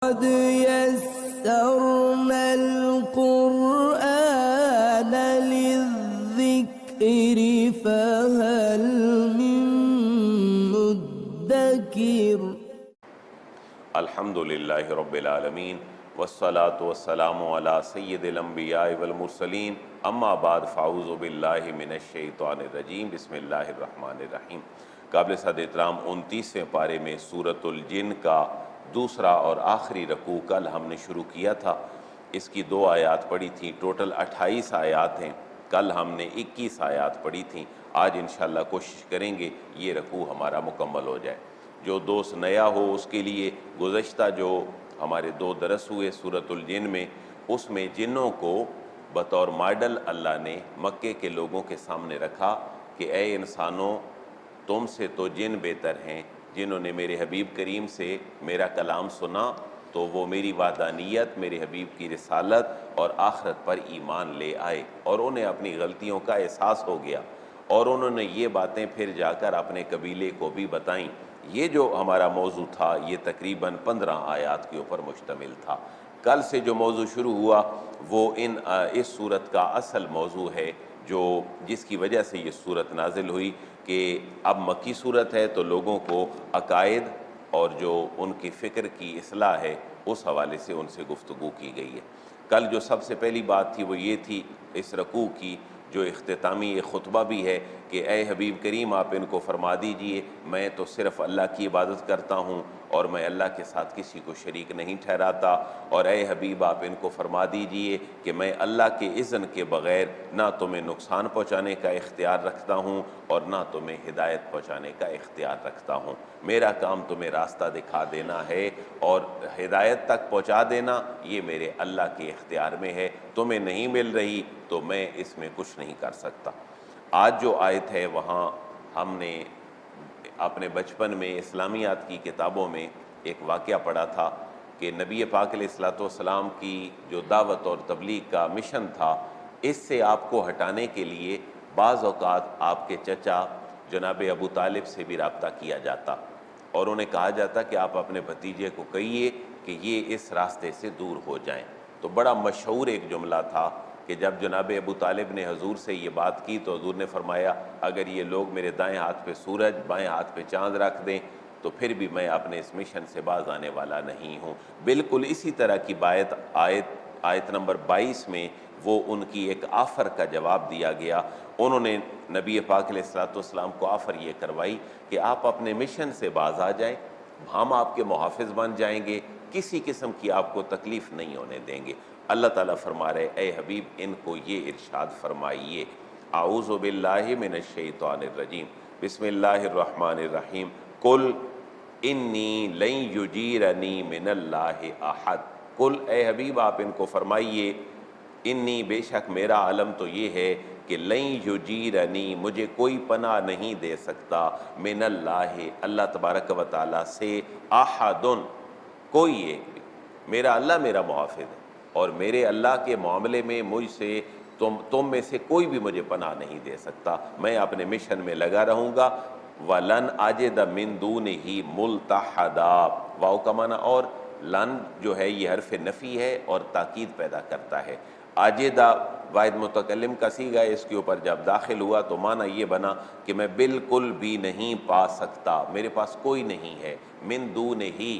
قد يسرنا القرآن للذكر فهل من مدكر الحمد للہ رب العالمین والصلاة والسلام علی سید الانبیاء والمرسلین اما بعد فاعوذ باللہ من الشیطان الرجیم بسم اللہ الرحمن الرحیم۔ قابل صد احترام 29ویں پارے میں سورۃ الجن کا دوسرا اور آخری رکوع کل ہم نے شروع کیا تھا۔ اس کی 2 آیات پڑھی تھیں، ٹوٹل 28 آیات ہیں۔ کل ہم نے 21 آیات پڑھی تھیں۔ آج انشاءاللہ کوشش کریں گے یہ رکوع ہمارا مکمل ہو جائے۔ جو دوست نیا ہو اس کے لیے گزشتہ جو ہمارے 2 درس ہوئے سورۃ الجن میں، اس میں جنوں کو بطور ماڈل اللہ نے مکے کے لوگوں کے سامنے رکھا کہ اے انسانوں، تم سے تو جن بہتر ہیں۔ جنہوں نے میرے حبیب کریم سے میرا کلام سنا تو وہ میری وحدانیت، میرے حبیب کی رسالت اور آخرت پر ایمان لے آئے، اور انہیں اپنی غلطیوں کا احساس ہو گیا، اور انہوں نے یہ باتیں پھر جا کر اپنے قبیلے کو بھی بتائیں۔ یہ جو ہمارا موضوع تھا یہ تقریباً 15 آیات کے اوپر مشتمل تھا۔ کل سے جو موضوع شروع ہوا وہ اس صورت کا اصل موضوع ہے، جس کی وجہ سے یہ صورت نازل ہوئی کہ اب مکی صورت ہے تو لوگوں کو عقائد اور جو ان کی فکر کی اصلاح ہے اس حوالے سے ان سے گفتگو کی گئی ہے۔ کل جو سب سے پہلی بات تھی وہ یہ تھی اس رکوع کی جو اختتامی خطبہ بھی ہے کہ اے حبیب کریم آپ ان کو فرما دیجئے میں تو صرف اللہ کی عبادت کرتا ہوں اور میں اللہ کے ساتھ کسی کو شریک نہیں ٹھہراتا، اور اے حبیب آپ ان کو فرما دیجئے کہ میں اللہ کے اذن کے بغیر نہ تمہیں نقصان پہنچانے کا اختیار رکھتا ہوں اور نہ تمہیں ہدایت پہنچانے کا اختیار رکھتا ہوں۔ میرا کام تمہیں راستہ دکھا دینا ہے اور ہدایت تک پہنچا دینا یہ میرے اللہ کے اختیار میں ہے، تمہیں نہیں مل رہی تو میں اس میں کچھ نہیں کر سکتا۔ آج جو آیت ہے وہاں ہم نے اپنے بچپن میں اسلامیات کی کتابوں میں ایک واقعہ پڑھا تھا کہ نبی پاک علیہ الصلوۃ والسلام کی جو دعوت اور تبلیغ کا مشن تھا، اس سے آپ کو ہٹانے کے لیے بعض اوقات آپ کے چچا جناب ابو طالب سے بھی رابطہ کیا جاتا اور انہیں کہا جاتا کہ آپ اپنے بھتیجے کو کہیے کہ یہ اس راستے سے دور ہو جائیں۔ تو بڑا مشہور ایک جملہ تھا کہ جب جناب ابو طالب نے حضور سے یہ بات کی تو حضور نے فرمایا اگر یہ لوگ میرے دائیں ہاتھ پہ سورج بائیں ہاتھ پہ چاند رکھ دیں تو پھر بھی میں اپنے اس مشن سے باز آنے والا نہیں ہوں۔ بالکل اسی طرح کی آیت نمبر 22 میں وہ ان کی ایک آفر کا جواب دیا گیا۔ انہوں نے نبی پاک علیہ الصلوۃ والسلام کو آفر یہ کروائی کہ آپ اپنے مشن سے باز آ جائیں، ہم آپ کے محافظ بن جائیں گے، کسی قسم کی آپ کو تکلیف نہیں ہونے دیں گے۔ اللہ تعالیٰ فرما رہے اے حبیب ان کو یہ ارشاد فرمائیے، اعوذ باللہ من الشیطان الرجیم بسم اللہ الرحمن الرحیم، قل انی لن یجیرنی من اللہ احد۔ قل اے حبیب آپ ان کو فرمائیے انی بے شک میرا علم تو یہ ہے کہ لن یجیرنی مجھے کوئی پناہ نہیں دے سکتا من اللہ اللہ تبارک و تعالیٰ سے احد کوئی ایک بھی۔ میرا اللہ میرا محافظ ہے اور میرے اللہ کے معاملے میں مجھ سے تم میں سے کوئی بھی مجھے پناہ نہیں دے سکتا، میں اپنے مشن میں لگا رہوں گا۔ وَلَنْ أَجِدَ مِن دُونِهِ مُلْتَحَدًا، واو کا معنی اور لن جو ہے یہ حرف نفی ہے اور تاکید پیدا کرتا ہے۔ آجدہ واحد متکلم کا صیغہ ہے، اس کے اوپر جب داخل ہوا تو معنی یہ بنا کہ میں بالکل بھی نہیں پا سکتا، میرے پاس کوئی نہیں ہے، من دونہ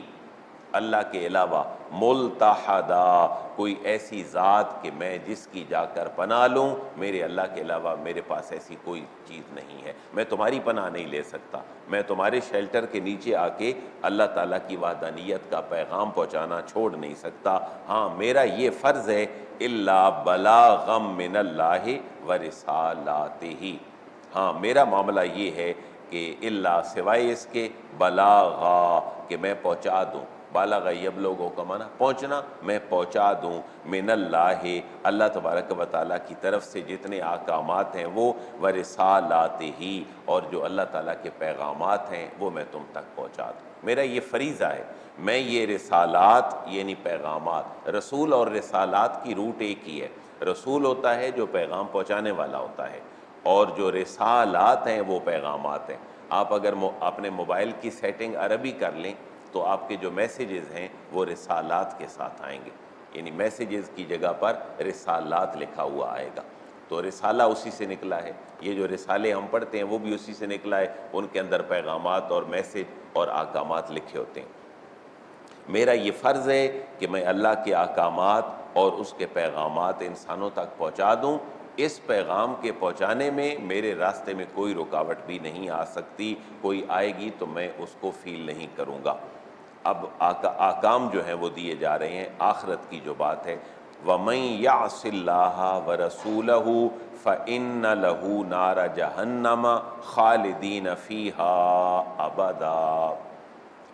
اللہ کے علاوہ، ملتحدا کوئی ایسی ذات کہ میں جس کی جا کر پناہ لوں، میرے اللہ کے علاوہ میرے پاس ایسی کوئی چیز نہیں ہے، میں تمہاری پناہ نہیں لے سکتا، میں تمہارے شیلٹر کے نیچے آ کے اللہ تعالیٰ کی وحدانیت کا پیغام پہنچانا چھوڑ نہیں سکتا۔ ہاں میرا یہ فرض ہے الا بلاغا من اللہ ورسالاتہ، ہاں میرا معاملہ یہ ہے کہ اللہ سوائے اس کے بلاغا کہ میں پہنچا دوں، بالغ یبلغ کا معنی پہنچنا، میں پہنچا دوں من اللہ اللہ تبارک و تعالیٰ کی طرف سے جتنے احکامات ہیں وہ ورسالاتہ اور جو اللہ تعالیٰ کے پیغامات ہیں وہ میں تم تک پہنچا دوں۔ میرا یہ فریضہ ہے، میں یہ رسالات یعنی پیغامات، رسول اور رسالات کی روٹ ایک ہی ہے، رسول ہوتا ہے جو پیغام پہنچانے والا ہوتا ہے اور جو رسالات ہیں وہ پیغامات ہیں۔ آپ اگر اپنے موبائل کی سیٹنگ عربی کر لیں تو آپ کے جو میسیجز ہیں وہ رسالات کے ساتھ آئیں گے، یعنی میسیجز کی جگہ پر رسالات لکھا ہوا آئے گا۔ تو رسالہ اسی سے نکلا ہے، یہ جو رسالے ہم پڑھتے ہیں وہ بھی اسی سے نکلا ہے، ان کے اندر پیغامات اور میسیج اور احکامات لکھے ہوتے ہیں۔ میرا یہ فرض ہے کہ میں اللہ کے احکامات اور اس کے پیغامات انسانوں تک پہنچا دوں۔ اس پیغام کے پہنچانے میں میرے راستے میں کوئی رکاوٹ بھی نہیں آ سکتی، کوئی آئے گی تو میں اس کو فیل نہیں کروں گا۔ اب احکام جو ہیں وہ دیے جا رہے ہیں آخرت کی جو بات ہے، وَمَن يَعْصِ اللَّهَ وَرَسُولَهُ فَإِنَّ لَهُ نَارَ جَهَنَّمَ خَالِدِينَ فِيهَا أَبَدًا۔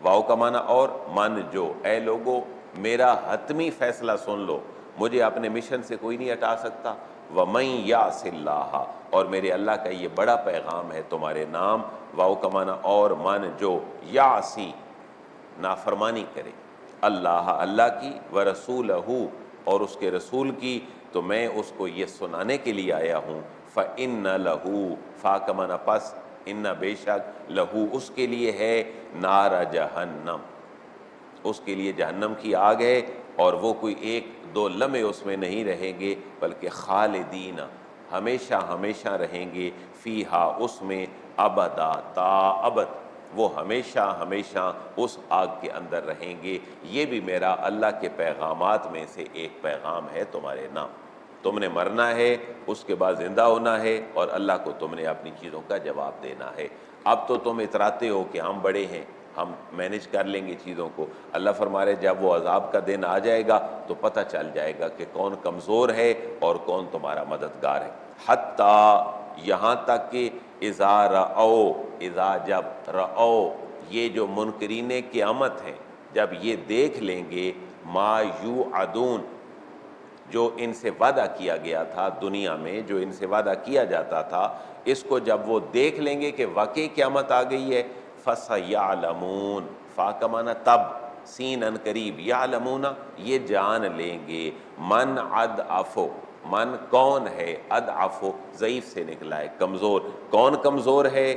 واو کا معنی اور من جو، اے لوگو میرا حتمی فیصلہ سن لو، مجھے اپنے مشن سے کوئی نہیں ہٹا سکتا۔ وَمَن يَعْصِ اللَّهَ، اور میرے اللہ کا یہ بڑا پیغام ہے تمہارے نام، واو کا معنی اور من جو، یعصی نافرمانی کرے، اللہ کی، ورسولہ اور اس کے رسول کی، تو میں اس کو یہ سنانے کے لیے آیا ہوں، فَإِنَّ لَهُ، فا کا معنی پس، ان بے شک، لہو اس کے لیے ہے، نار جہنم، اس کے لیے جہنم کی آگ ہے، اور وہ کوئی ایک دو لمحے اس میں نہیں رہیں گے بلکہ خالدین ہمیشہ ہمیشہ رہیں گے، فیہا اس میں، ابدا تا ابد، وہ ہمیشہ ہمیشہ اس آگ کے اندر رہیں گے۔ یہ بھی میرا اللہ کے پیغامات میں سے ایک پیغام ہے تمہارے نام۔ تم نے مرنا ہے، اس کے بعد زندہ ہونا ہے، اور اللہ کو تم نے اپنی چیزوں کا جواب دینا ہے۔ اب تو تم اتراتے ہو کہ ہم بڑے ہیں، ہم مینج کر لیں گے چیزوں کو۔ اللہ فرما رہے جب وہ عذاب کا دن آ جائے گا تو پتہ چل جائے گا کہ کون کمزور ہے اور کون تمہارا مددگار ہے۔ حتیٰ یہاں تک کہ اذا رأو، اذا جب، رأو یہ جو منکرین قیامت ہیں، جب یہ دیکھ لیں گے، ما یوعدون جو ان سے وعدہ کیا گیا تھا دنیا میں، جو ان سے وعدہ کیا جاتا تھا، اس کو جب وہ دیکھ لیں گے کہ واقعی قیامت آ گئی ہے، فَسَيَعْلَمُونَ، فا کا معنی تب، سین ان قریب، یعلمون یہ جان لیں گے، من اضعف، من کون ہے، اضعف ضعیف سے نکلا ہے، کمزور، کون کمزور ہے،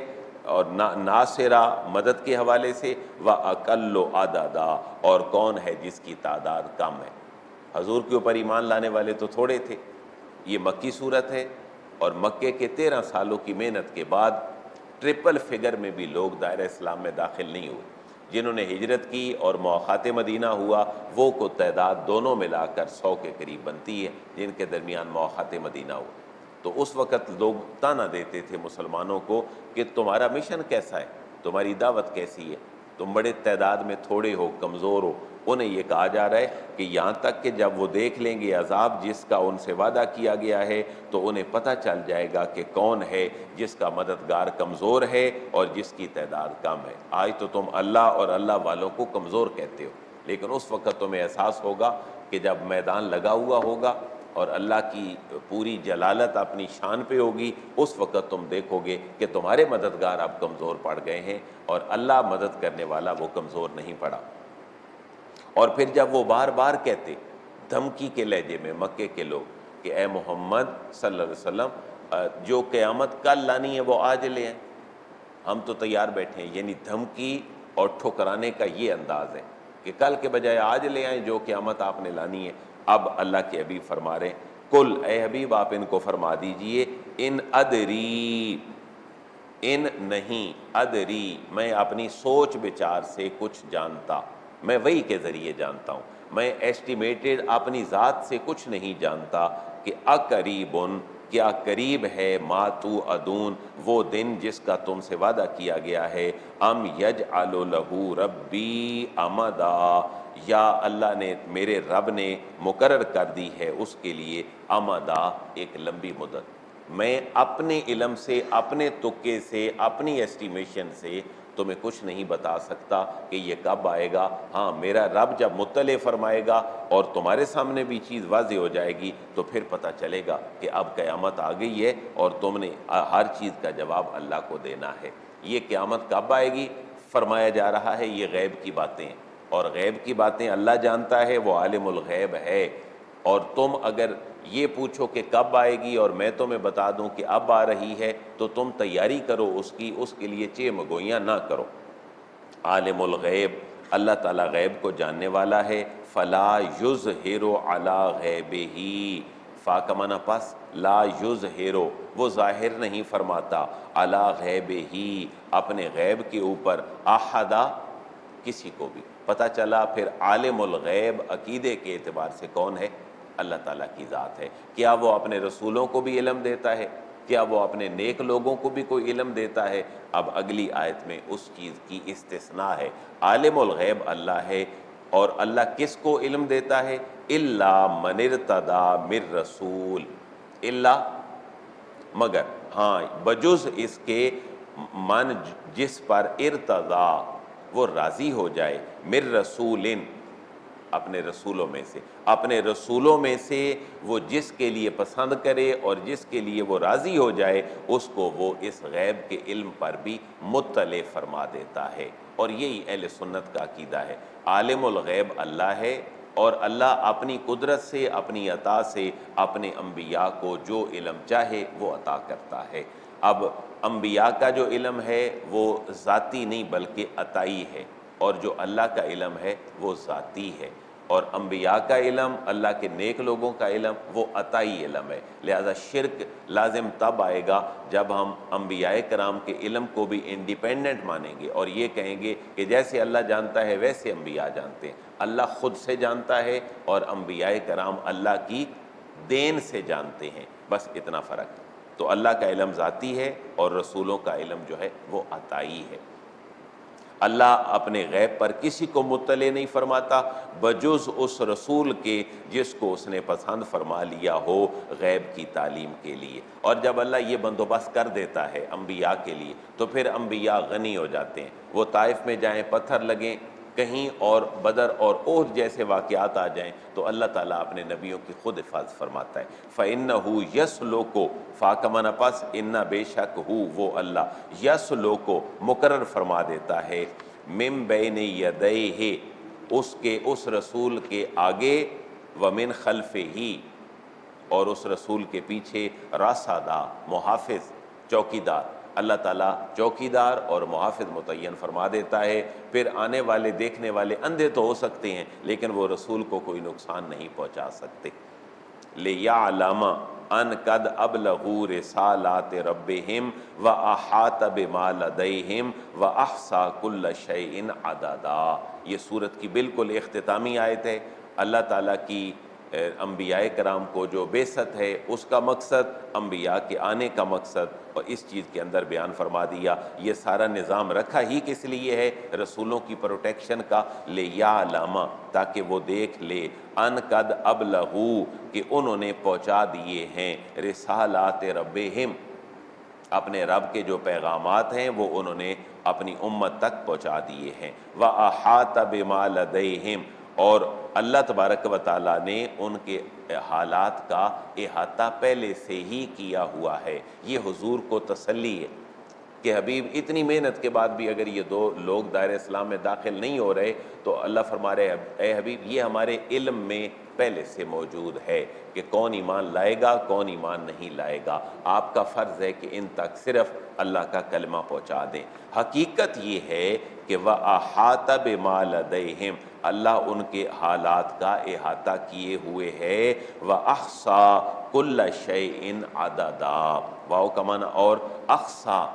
اور ناصرہ مدد کے حوالے سے، وَأَقَلُّ عَدَدًا اور کون ہے جس کی تعداد کم ہے۔ حضور کے اوپر ایمان لانے والے تو تھوڑے تھے، یہ مکی صورت ہے، اور مکے کے 13 سالوں کی محنت کے بعد ٹرپل فگر میں بھی لوگ دائرہ اسلام میں داخل نہیں ہوئے۔ جنہوں نے ہجرت کی اور مواخات مدینہ ہوا، وہ کو تعداد دونوں ملا کر 100 کے قریب بنتی ہے، جن کے درمیان مواخات مدینہ ہوا۔ تو اس وقت لوگ تانا دیتے تھے مسلمانوں کو کہ تمہارا مشن کیسا ہے، تمہاری دعوت کیسی ہے، تم بڑے تعداد میں تھوڑے ہو، کمزور ہو۔ انہیں یہ کہا جا رہا ہے کہ یہاں تک کہ جب وہ دیکھ لیں گے عذاب جس کا ان سے وعدہ کیا گیا ہے، تو انہیں پتہ چل جائے گا کہ کون ہے جس کا مددگار کمزور ہے اور جس کی تعداد کم ہے۔ آج تو تم اللہ اور اللہ والوں کو کمزور کہتے ہو، لیکن اس وقت تمہیں احساس ہوگا کہ جب میدان لگا ہوا ہوگا اور اللہ کی پوری جلالت اپنی شان پہ ہوگی، اس وقت تم دیکھو گے کہ تمہارے مددگار اب کمزور پڑ گئے ہیں اور اللہ مدد کرنے والا وہ کمزور نہیں پڑا۔ اور پھر جب وہ بار بار کہتے دھمکی کے لہجے میں مکے کے لوگ کہ اے محمد صلی اللہ علیہ وسلم جو قیامت کل لانی ہے وہ آج لے آئیں، ہم تو تیار بیٹھے ہیں، یعنی دھمکی اور ٹھکرانے کا یہ انداز ہے کہ کل کے بجائے آج لے آئیں جو قیامت آپ نے لانی ہے۔ اب اللہ کے حبیب فرما رہے ہیں، کل اے حبیب آپ ان کو فرما دیجئے، ان ادری، ان نہیں، ادری میں اپنی سوچ بچار سے کچھ جانتا، میں وحی کے ذریعے جانتا ہوں، میں ایسٹیمیٹڈ اپنی ذات سے کچھ نہیں جانتا کہ اقریبن کیا قریب ہے، ما توعدون وہ دن جس کا تم سے وعدہ کیا گیا ہے، ام یجعل لہ ربی امدا یا اللہ نے میرے رب نے مقرر کر دی ہے اس کے لیے امدا ایک لمبی مدت۔ میں اپنے علم سے، اپنے تکے سے، اپنی ایسٹیمیشن سے تمہیں کچھ نہیں بتا سکتا کہ یہ کب آئے گا۔ ہاں میرا رب جب مطلع فرمائے گا اور تمہارے سامنے بھی چیز واضح ہو جائے گی تو پھر پتہ چلے گا کہ اب قیامت آ گئی ہے اور تم نے ہر چیز کا جواب اللہ کو دینا ہے۔ یہ قیامت کب آئے گی فرمایا جا رہا ہے، یہ غیب کی باتیں ہیں، اور غیب کی باتیں اللہ جانتا ہے، وہ عالم الغیب ہے۔ اور تم اگر یہ پوچھو کہ کب آئے گی اور میں تمہیں بتا دوں کہ اب آ رہی ہے تو تم تیاری کرو اس کی، اس کے لیے چہ مگوئیاں نہ کرو۔ عالم الغیب اللہ تعالیٰ غیب کو جاننے والا ہے۔ فلا یظہر علی غیبہ، فا کا معنی پس، لا یظہر، وہ ظاہر نہیں فرماتا، علی غیبہ، اپنے غیب کے اوپر، احدا، کسی کو بھی۔ پتہ چلا پھر عالم الغیب عقیدے کے اعتبار سے کون ہے؟ اللہ تعالیٰ کی ذات ہے۔ کیا وہ اپنے رسولوں کو بھی علم دیتا ہے؟ کیا وہ اپنے نیک لوگوں کو بھی کوئی علم دیتا ہے؟ اب اگلی آیت میں اس چیز کی استثناء ہے۔ عالم الغیب اللہ ہے، اور اللہ کس کو علم دیتا ہے؟ الا من ارتضی من رسول، الا، مگر، ہاں بجز اس کے، من جس پر ارتضی وہ راضی ہو جائے، من رسول، اپنے رسولوں میں سے، اپنے رسولوں میں سے وہ جس کے لیے پسند کرے اور جس کے لیے وہ راضی ہو جائے، اس کو وہ اس غیب کے علم پر بھی مطلع فرما دیتا ہے۔ اور یہی اہل سنت کا عقیدہ ہے، عالم الغیب اللہ ہے، اور اللہ اپنی قدرت سے، اپنی عطا سے اپنے انبیاء کو جو علم چاہے وہ عطا کرتا ہے۔ اب انبیاء کا جو علم ہے وہ ذاتی نہیں بلکہ عطائی ہے، اور جو اللہ کا علم ہے وہ ذاتی ہے، اور انبیاء کا علم، اللہ کے نیک لوگوں کا علم، وہ عطائی علم ہے۔ لہذا شرک لازم تب آئے گا جب ہم انبیاء کرام کے علم کو بھی انڈیپینڈنٹ مانیں گے اور یہ کہیں گے کہ جیسے اللہ جانتا ہے ویسے انبیاء جانتے ہیں۔ اللہ خود سے جانتا ہے اور انبیاء کرام اللہ کی دین سے جانتے ہیں، بس اتنا فرق ہے۔ تو اللہ کا علم ذاتی ہے اور رسولوں کا علم جو ہے وہ عطائی ہے۔ اللہ اپنے غیب پر کسی کو مطلع نہیں فرماتا بجز اس رسول کے جس کو اس نے پسند فرما لیا ہو غیب کی تعلیم کے لیے۔ اور جب اللہ یہ بندوبست کر دیتا ہے انبیاء کے لیے تو پھر انبیاء غنی ہو جاتے ہیں۔ وہ طائف میں جائیں، پتھر لگیں کہیں، اور بدر اور احد جیسے واقعات آ جائیں تو اللہ تعالیٰ اپنے نبیوں کی خود حفاظت فرماتا ہے۔ فَإِنَّهُ يَسْلُكُ، فا کا معنی پس، ان بے شک ہو وہ اللہ، یسلوکو مقرر فرما دیتا ہے، من بین یدیہ، اس کے، اس رسول کے آگے، ومن خلفہ، اور اس رسول کے پیچھے، رصدا، محافظ، چوکیدار۔ اللہ تعالیٰ چوکیدار اور محافظ متعین فرما دیتا ہے، پھر آنے والے دیکھنے والے اندھے تو ہو سکتے ہیں لیکن وہ رسول کو کوئی نقصان نہیں پہنچا سکتے۔ لِيَعْلَمَ أَنْ قَدْ أَبْلَغُوا رِسَالَاتِ رَبِّهِمْ وَأَحَاطَ بِمَا لَدَيْهِمْ وَأَحْصَىٰ كُلَّ شَيْءٍ عَدَدًا۔ یہ سورت کی بالکل اختتامی آیت ہے۔ اللہ تعالیٰ کی انبیاء کرام کو جو بعثت ہے اس کا مقصد، انبیاء کے آنے کا مقصد، اور اس چیز کے اندر بیان فرما دیا۔ یہ سارا نظام رکھا ہی کس لیے ہے؟ رسولوں کی پروٹیکشن کا، لِيَعْلَمَ، تاکہ وہ دیکھ لے، ان قد ابلغوا، کہ انہوں نے پہنچا دیے ہیں، رسالات ربہم، اپنے رب کے جو پیغامات ہیں وہ انہوں نے اپنی امت تک پہنچا دیے ہیں۔ وَأَحَاطَ بِمَا لَدَيْهِمْ، اور اللہ تبارک و تعالیٰ نے ان کے حالات کا احاطہ پہلے سے ہی کیا ہوا ہے۔ یہ حضور کو تسلی ہے کہ حبیب اتنی محنت کے بعد بھی اگر یہ دو لوگ دائرہ اسلام میں داخل نہیں ہو رہے تو اللہ فرما رہے اے حبیب یہ ہمارے علم میں پہلے سے موجود ہے کہ کون ایمان لائے گا کون ایمان نہیں لائے گا، آپ کا فرض ہے کہ ان تک صرف اللہ کا کلمہ پہنچا دیں۔ حقیقت یہ ہے کہ وَأَحَاطَ بِمَا لَدَيْهِمْ، اللہ ان کے حالات کا احاطہ کیے ہوئے ہے، وَأَحْصَىٰ كُلَّ شَيْءٍ عَدَدًا، واو کا معنی اور، احصا،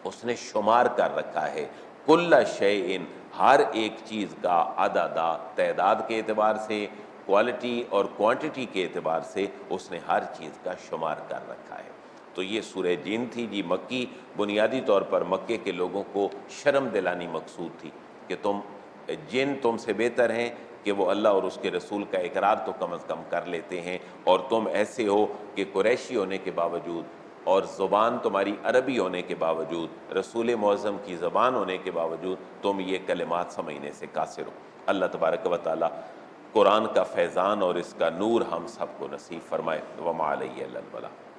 اس نے شمار کر رکھا ہے، کل شیء، ہر ایک چیز کا، عددا، تعداد کے اعتبار سے، کوالٹی اور کوانٹٹی کے اعتبار سے اس نے ہر چیز کا شمار کر رکھا ہے۔ تو یہ سورہ جن تھی جی، مکی، بنیادی طور پر مکے کے لوگوں کو شرم دلانی مقصود تھی کہ جن تم سے بہتر ہیں کہ وہ اللہ اور اس کے رسول کا اقرار تو کم از کم کر لیتے ہیں، اور تم ایسے ہو کہ قریشی ہونے کے باوجود اور زبان تمہاری عربی ہونے کے باوجود، رسول معظم کی زبان ہونے کے باوجود تم یہ کلمات سمجھنے سے قاصر ہو۔ اللہ تبارک و تعالیٰ قرآن کا فیضان اور اس کا نور ہم سب کو نصیب فرمائے۔ وما علیہ الا البلاغ۔